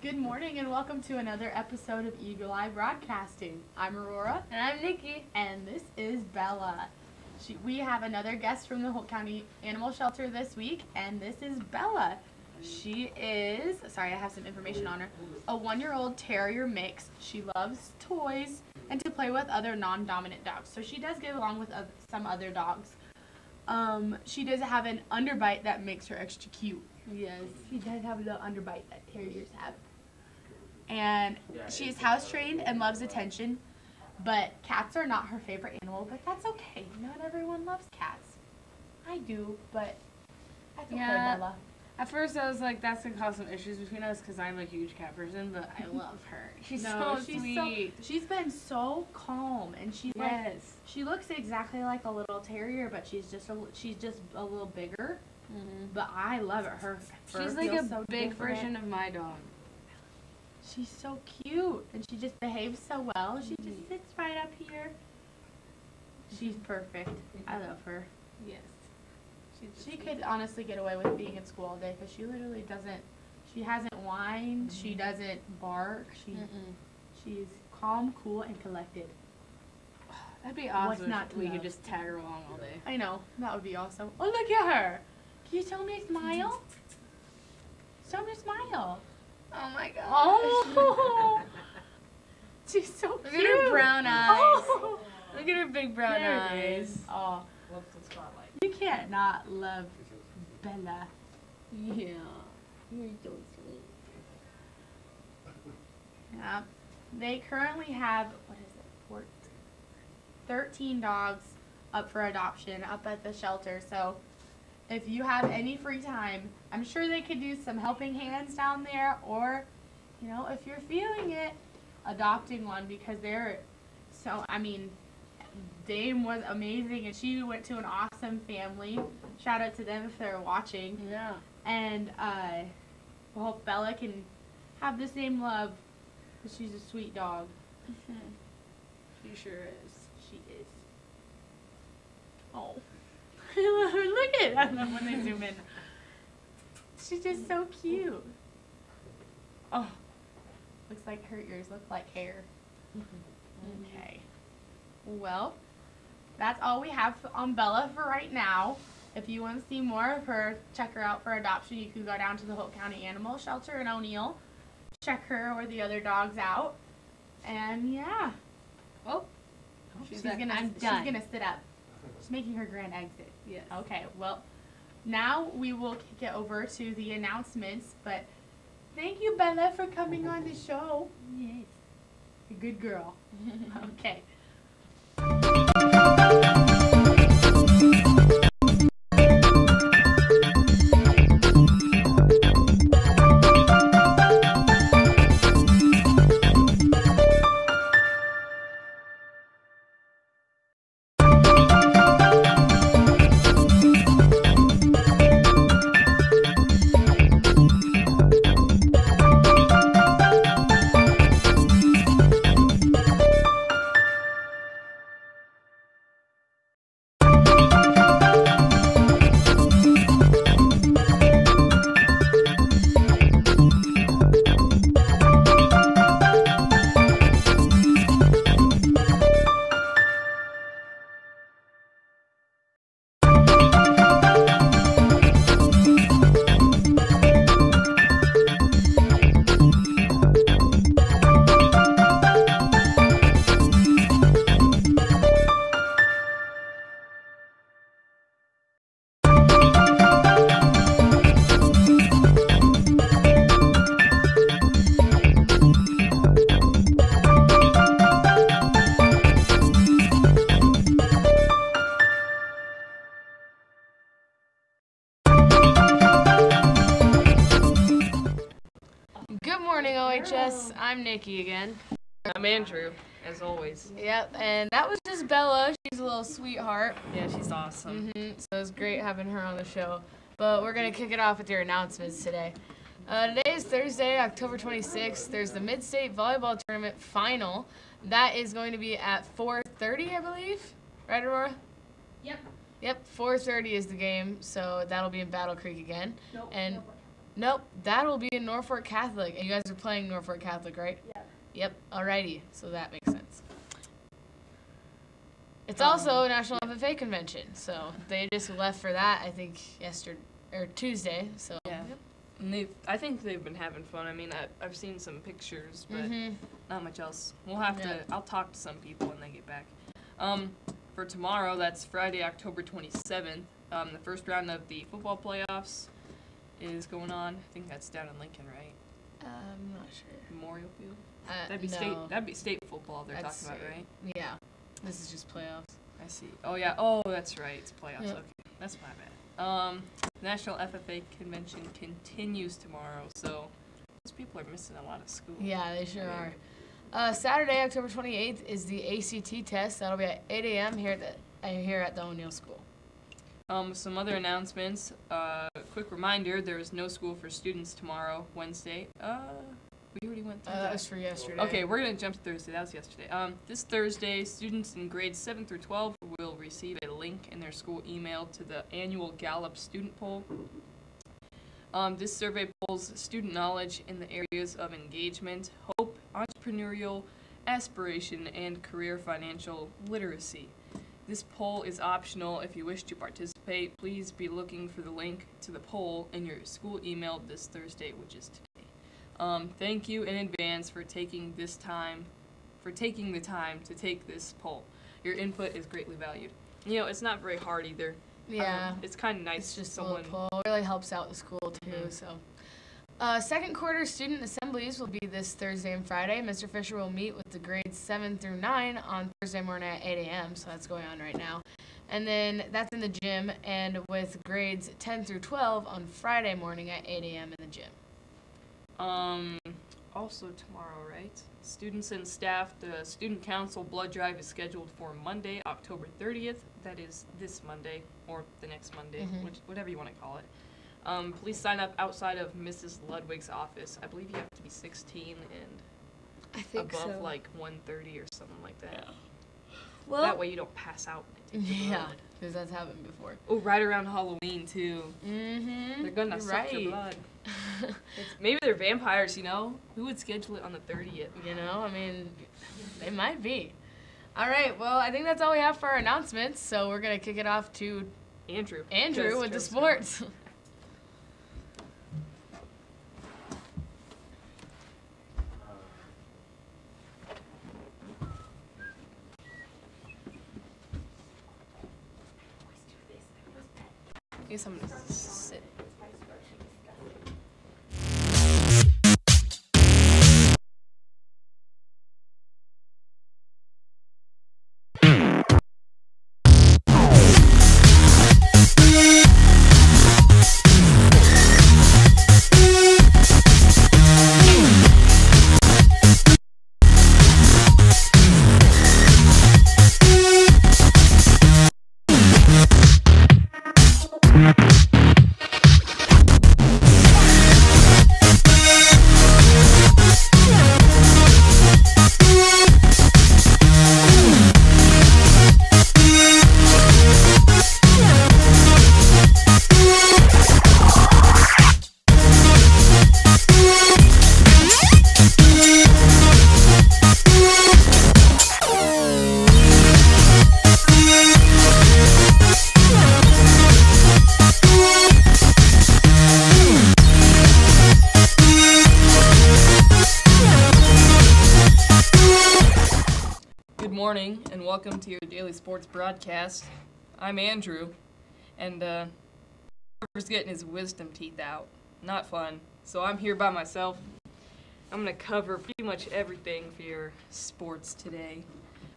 Good morning and welcome to another episode of Eagle Eye Broadcasting. I'm Aurora. And I'm Nikki. And this is Bella. We have another guest from the Holt County Animal Shelter this week, and this is Bella. She is, sorry, I have some information on her, a 1-year-old terrier mix. She loves toys and to play with other non-dominant dogs. So she does get along with some other dogs. She does have an underbite that makes her extra cute. Yes. She does have a little underbite that terriers have. And she is house trained and loves attention, but cats are not her favorite animal, but that's okay. Not everyone loves cats. I do, but that's okay, Bella. At first I was like, that's going to cause some issues between us because I'm a huge cat person, but I love her. She's so sweet. She's been so calm, and she's she looks exactly like a little terrier, but she's just a little bigger. Mm-hmm. But I love it. She's like a big version of my dog. She's so cute, and she just behaves so well. She just sits right up here. She's perfect. I love her. Yes. She could honestly get away with being in school all day because she literally doesn't. She hasn't whined. She doesn't bark. She's calm, cool, and collected. That'd be awesome if we could just tag her along all day. I know. That would be awesome. Oh, look at her. Can you show me a smile? Show me a smile. Oh my gosh. Oh. She's so cute. Look at her brown eyes. Oh. Look at her big brown eyes. Oh. Love the spotlight. You can't not love Bella. Yeah. You're so sweet. Yeah. They currently have, 13 dogs up for adoption up at the shelter. So if you have any free time, I'm sure they could do some helping hands down there, or, you know, if you're feeling it, adopting one, because they're so, I mean, Dame was amazing, and she went to an awesome family. Shout out to them if they're watching. Yeah. And I hope Bella can have the same love, because she's a sweet dog. She sure is. She is. Oh. Look at her. I love when they zoom in. She's just so cute. Oh. Looks like her ears look like hair. Okay. Well, that's all we have on Bella for right now. If you want to see more of her, check her out for adoption. You can go down to the Holt County Animal Shelter in O'Neill. Check her or the other dogs out. And yeah. Oh. She's gonna sit up. She's making her grand exit. Yes. Okay, well, now we will kick it over to the announcements, but thank you, Bella, for coming on the show. Yes. A good girl. Okay. OHS, I'm Nikki again. I'm Andrew, as always. Yep, and that was just Bella. She's a little sweetheart. Yeah, she's awesome. So it was great having her on the show. But we're going to kick it off with your announcements today. Today is Thursday, October 26th. There's the Mid-State Volleyball Tournament Final. That is going to be at 4:30, I believe. Right, Aurora? Yep. Yep, 4:30 is the game, so that'll be in Battle Creek again. Nope. And Nope, that'll be in Norfolk Catholic. And you guys are playing Norfolk Catholic, right? Yeah. Yep, alrighty. So that makes sense. It's also National FFA Convention, so they just left for that, I think, yesterday or Tuesday. So Yeah. And I think they've been having fun. I mean, I've seen some pictures, but not much else. We'll have to. I'll talk to some people when they get back. For tomorrow, that's Friday, October 27th. The first round of the football playoffs is going on. I think that's down in Lincoln, right? I'm not sure. Memorial Field. No. That'd be state football they're That's talking about, right? Yeah. This is just playoffs. I see. Oh yeah. Oh, that's right. It's playoffs. Yeah. Okay, that's my bad. National FFA Convention continues tomorrow, so those people are missing a lot of school. Yeah, they sure are. Saturday, October 28th is the ACT test. That'll be at 8 a.m. here at the O'Neill School. Some other announcements. Quick reminder: there is no school for students tomorrow, Wednesday. We already went through That that. was for yesterday. Okay, we're gonna jump to Thursday. That was yesterday. This Thursday, students in grades 7 through 12 will receive a link in their school email to the annual Gallup student poll. This survey polls student knowledge in the areas of engagement, hope, entrepreneurial aspiration, and career financial literacy. This poll is optional. If you wish to participate, please be looking for the link to the poll in your school email this Thursday, which is today. Thank you in advance for taking the time to take this poll. Your input is greatly valued. You know, it's not very hard either. Yeah. It's kind of nice. It's just someone. a little poll. It really helps out the school, too. So, second quarter student assemblies will be this Thursday and Friday. Mr. Fisher will meet with the grades 7 through 9 on Thursday morning at 8 a.m., so that's going on right now. And then that's in the gym, and with grades 10 through 12 on Friday morning at 8 a.m. in the gym. Also tomorrow, right? Students and staff, the Student Council blood drive is scheduled for Monday, October 30th. That is this Monday, or the next Monday, whatever you want to call it. Please sign up outside of Mrs. Ludwig's office. I believe you have to be 16 and I think above like 130 or something like that. Well, That way you don't pass out when they take your yeah, blood. because that's happened before. Oh, right around Halloween too. Mm-hmm. They're gonna suck your blood. Maybe they're vampires, you know? Who would schedule it on the 30th? You know, I mean, they might be. All right, well, I think that's all we have for our announcements, so we're going to kick it off to Andrew. Andrew with the sports. I guess I'm gonna sit. Good morning and welcome to your daily sports broadcast. I'm Andrew, and Trevor's getting his wisdom teeth out. Not fun. So I'm here by myself. I'm gonna cover pretty much everything for your sports today.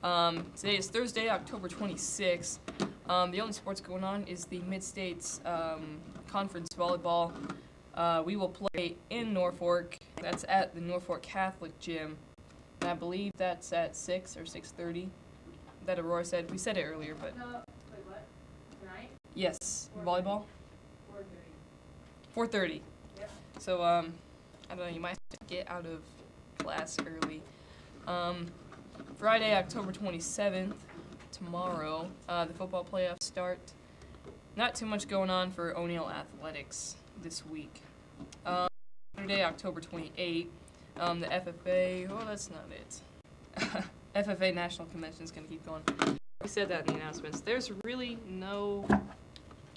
Today is Thursday, October 26th. The only sports going on is the Mid-States Conference Volleyball. We will play in Norfolk. That's at the Norfolk Catholic Gym. And I believe that's at 6 or 6:30. That Aurora said. We said it earlier, but Wait, what? Tonight? yes, volleyball. 4:30. Yep. So I don't know. You might have to get out of class early. Friday, October 27th, tomorrow, the football playoffs start. Not too much going on for O'Neill Athletics this week. Saturday, October 28th, the FFA, oh, that's not it. FFA National Convention is going to keep going. We said that in the announcements. There's really no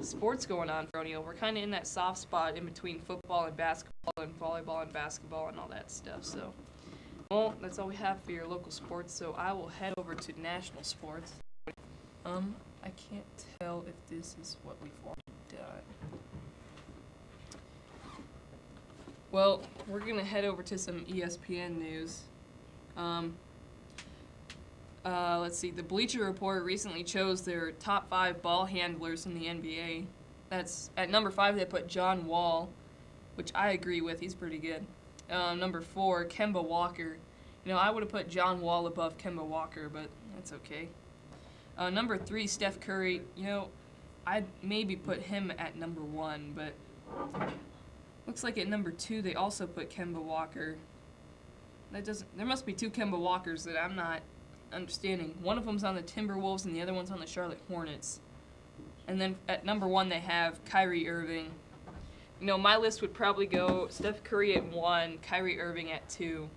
sports going on for O'Neill. We're kind of in that soft spot in between football and basketball and volleyball and basketball and all that stuff. So, well, that's all we have for your local sports. So I will head over to national sports. I can't tell if this is what we've already done. Well, we're gonna head over to some ESPN news. Let's see. The Bleacher Report recently chose their top 5 ball handlers in the NBA. That's at number 5. They put John Wall, which I agree with. He's pretty good. Number 4, Kemba Walker. You know, I would have put John Wall above Kemba Walker, but that's okay. Number 3, Steph Curry. You know, I'd maybe put him at number 1, but looks like at number 2 they also put Kemba Walker. There must be 2 Kemba Walkers that I'm not understanding. One of them's on the Timberwolves and the other one's on the Charlotte Hornets. And then at number 1 they have Kyrie Irving. You know, my list would probably go Steph Curry at 1, Kyrie Irving at 2.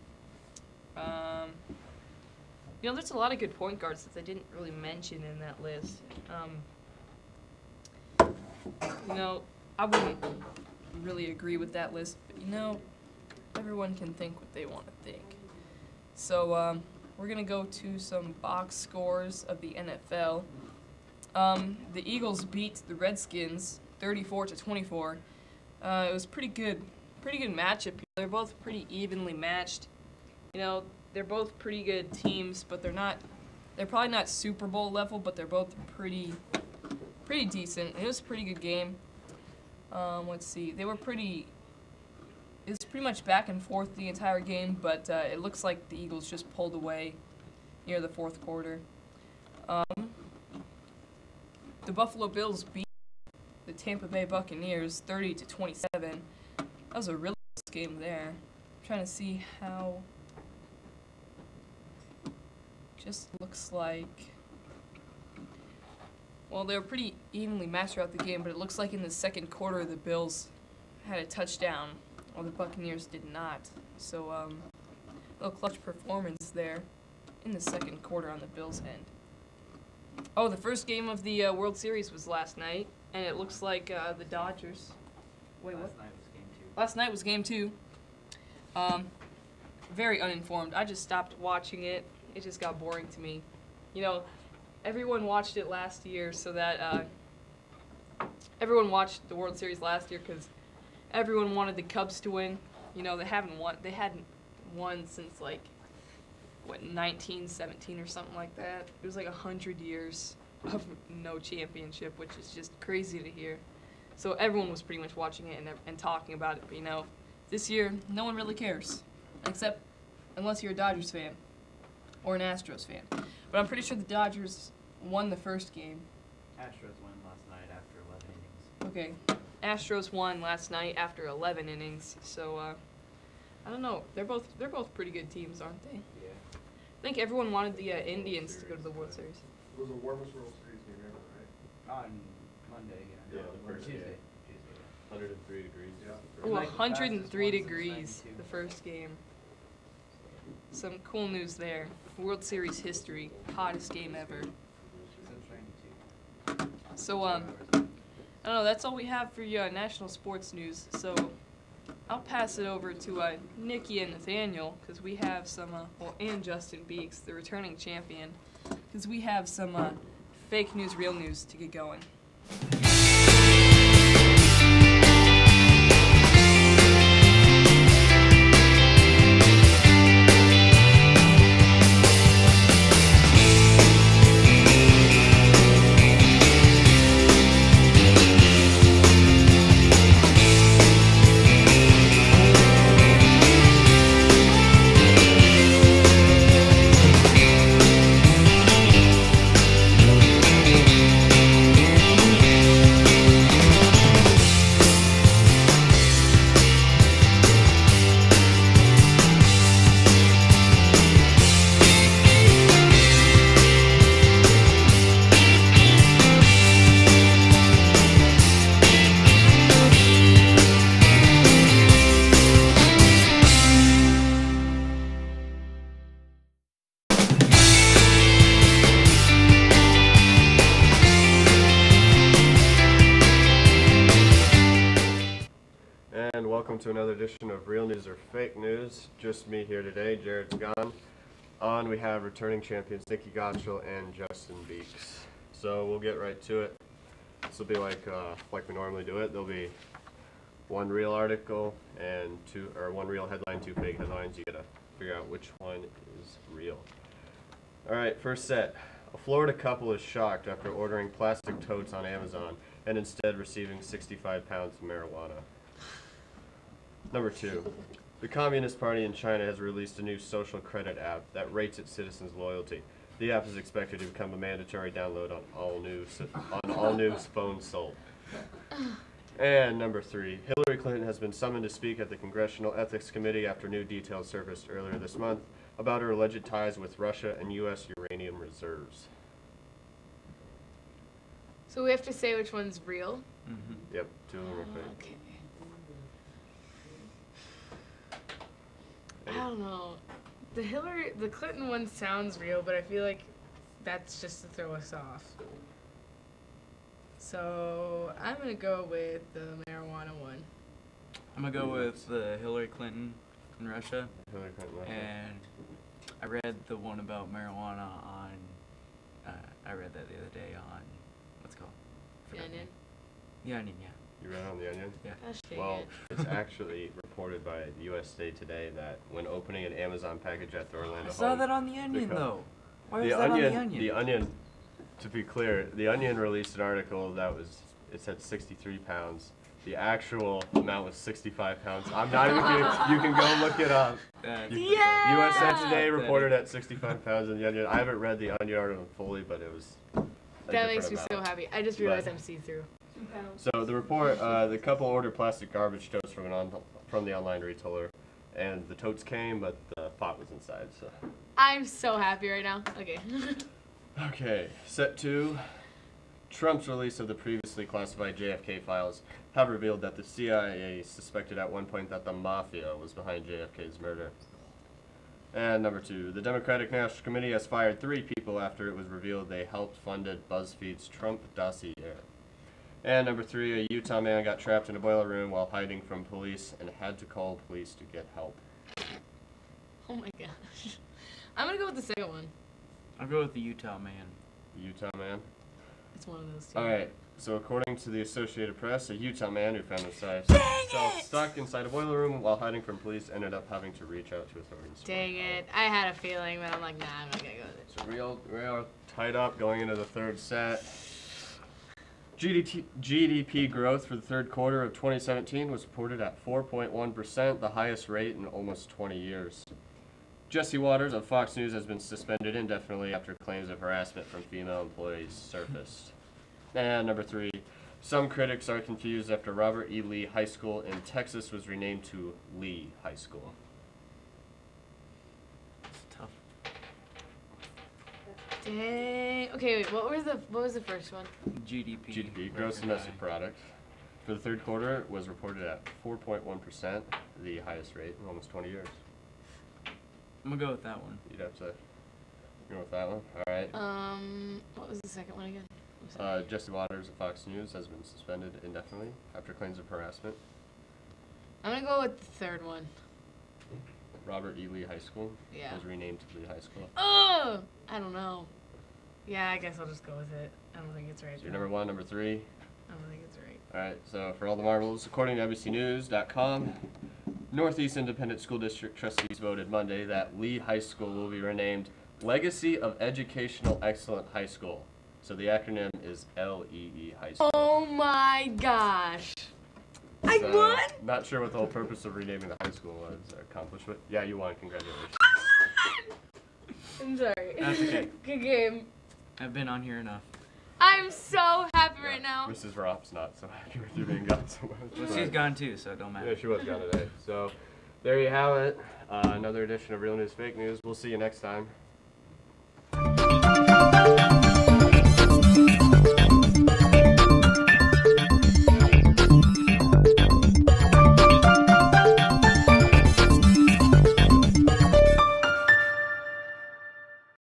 You know, there's a lot of good point guards that they didn't really mention in that list. You know, I wouldn't really agree with that list, but you know, everyone can think what they want to think. So, we're going to go to some box scores of the NFL. The Eagles beat the Redskins 34-24. It was pretty good matchup. They're both pretty evenly matched. You know, they're both pretty good teams, but they're probably not Super Bowl level, but they're both pretty decent. It was a pretty good game. Let's see. It was pretty much back and forth the entire game, but it looks like the Eagles just pulled away near the fourth quarter. The Buffalo Bills beat the Tampa Bay Buccaneers 30-27. That was a really close game there. I'm trying to see how. Just looks like. Well, they were pretty evenly matched throughout the game, but it looks like in the second quarter the Bills had a touchdown, while the Buccaneers did not. So, a little clutch performance there in the second quarter on the Bills' end. Oh, the first game of the World Series was last night, and it looks like the Dodgers. Wait, what? Last night was game 2. Very uninformed. I just stopped watching it. It just got boring to me. You know, everyone watched it last year, so that everyone watched the World Series last year because everyone wanted the Cubs to win. You know, they hadn't won since like 1917 or something like that. It was like 100 years of no championship, which is just crazy to hear. So everyone was pretty much watching it and talking about it. But you know, this year no one really cares, except unless you're a Dodgers fan or an Astros fan. But I'm pretty sure the Dodgers won the first game. Astros won last night after 11 innings. Okay, Astros won last night after 11 innings. So I don't know. They're both pretty good teams, aren't they? Yeah. I think everyone wanted the Indians to go to the World Series. It was the warmest World Series game ever, right? On Monday, yeah. Yeah, the Or first Tuesday. day. Tuesday. 103 degrees. Ooh, Yeah. Like the 103 fastest one since degrees 92. the first game. Some cool news there. World Series history, hottest game ever. Since 92. So I don't know. That's all we have for you national sports news. So I'll pass it over to Nikki and Nathaniel because we have some and Justin Beeks, the returning champion, because we have some fake news, real news to get going. welcome to another edition of Real News or Fake News. Just me here today, Jared's gone. On we have returning champions Nikki Gottschall and Justin Beeks. So we'll get right to it. This will be like we normally do it. There'll be one real article and one real headline, two fake headlines. You gotta figure out which one is real. All right, first set. A Florida couple is shocked after ordering plastic totes on Amazon and instead receiving 65 pounds of marijuana. Number 2. The Communist Party in China has released a new social credit app that rates its citizens' loyalty. The app is expected to become a mandatory download on all new phones sold. And number 3. Hillary Clinton has been summoned to speak at the Congressional Ethics Committee after new details surfaced earlier this month about her alleged ties with Russia and U.S. uranium reserves. So we have to say which one's real? Mm-hmm. Yep, 2 of them are fake. Okay. I don't know. The Clinton one sounds real, but I feel like that's just to throw us off. So I'm gonna go with the marijuana one. I'm gonna go with the Hillary Clinton in Russia. Hillary Clinton, Russia. And I read the one about marijuana on. I read that the other day on what's it called? The Forgot Onion. The Onion, yeah. You read on The Onion? Yeah. Gosh dang Well, it. it's actually reported by the USA Today that when opening an Amazon package at the Orlando I saw home, that on the Onion co- though. Why was the that Onion, on the Onion? The Onion, to be clear, The Onion released an article that it said 63 pounds. The actual amount was 65 pounds. I'm not even kidding. You can go look it up. Yeah! USA Today reported at 65 pounds in The Onion. I haven't read The Onion article fully, but it was a That makes me different so amount. happy. I just realized I'm see-through. So the report, the couple ordered plastic garbage totes from the online retailer, and the totes came, but the pot was inside. So. I'm so happy right now. Okay. Okay, set 2. Trump's release of the previously classified JFK files have revealed that the CIA suspected at one point that the mafia was behind JFK's murder. And number 2, the Democratic National Committee has fired 3 people after it was revealed they helped funded BuzzFeed's Trump dossier. And number 3, a Utah man got trapped in a boiler room while hiding from police and had to call police to get help. Oh my gosh. I'm gonna go with the second one. I'll go with the Utah man. Utah man? It's one of those two. Alright, so according to the Associated Press, a Utah man who found himself stuck inside a boiler room while hiding from police ended up having to reach out to authorities. Dang it. I had a feeling, but I'm like, nah, I'm not gonna go with it. So we are tied up going into the third set. GDP growth for the third quarter of 2017 was reported at 4.1%, the highest rate in almost 20 years. Jesse Waters of Fox News has been suspended indefinitely after claims of harassment from female employees surfaced. And number 3, some critics are confused after Robert E. Lee High School in Texas was renamed to Lee High School. It's tough. Dang. Okay, wait. What was the first one? GDP. Gross domestic product, for the third quarter was reported at 4.1%, the highest rate in almost 20 years. I'm gonna go with that one. You'd have to go with that one. All right. What was the second one again? Jesse Waters of Fox News has been suspended indefinitely after claims of harassment. I'm gonna go with the third one. Robert E. Lee High School Yeah. was renamed to Lee High School. Oh! I don't know. Yeah, I guess I'll just go with it. I don't think it's right. So your number 1, number 3. I don't think it's right. All right. So for all the marbles, according to NBCNews.com, Northeast Independent School District trustees voted Monday that Lee High School will be renamed Legacy of Educational Excellent High School. So the acronym is LEE High School. Oh my gosh. I So, won? Not sure what the whole purpose of renaming the high school was. Accomplishment? Yeah, you won. Congratulations. I'm sorry. That's okay. Good game. I've been on here enough. I'm so happy right now. Mrs. Ropp's not so happy with you being gone so much. Well, she's gone too, so it don't matter. Yeah, she was gone today. So there you have it. Another edition of Real News Fake News. We'll see you next time.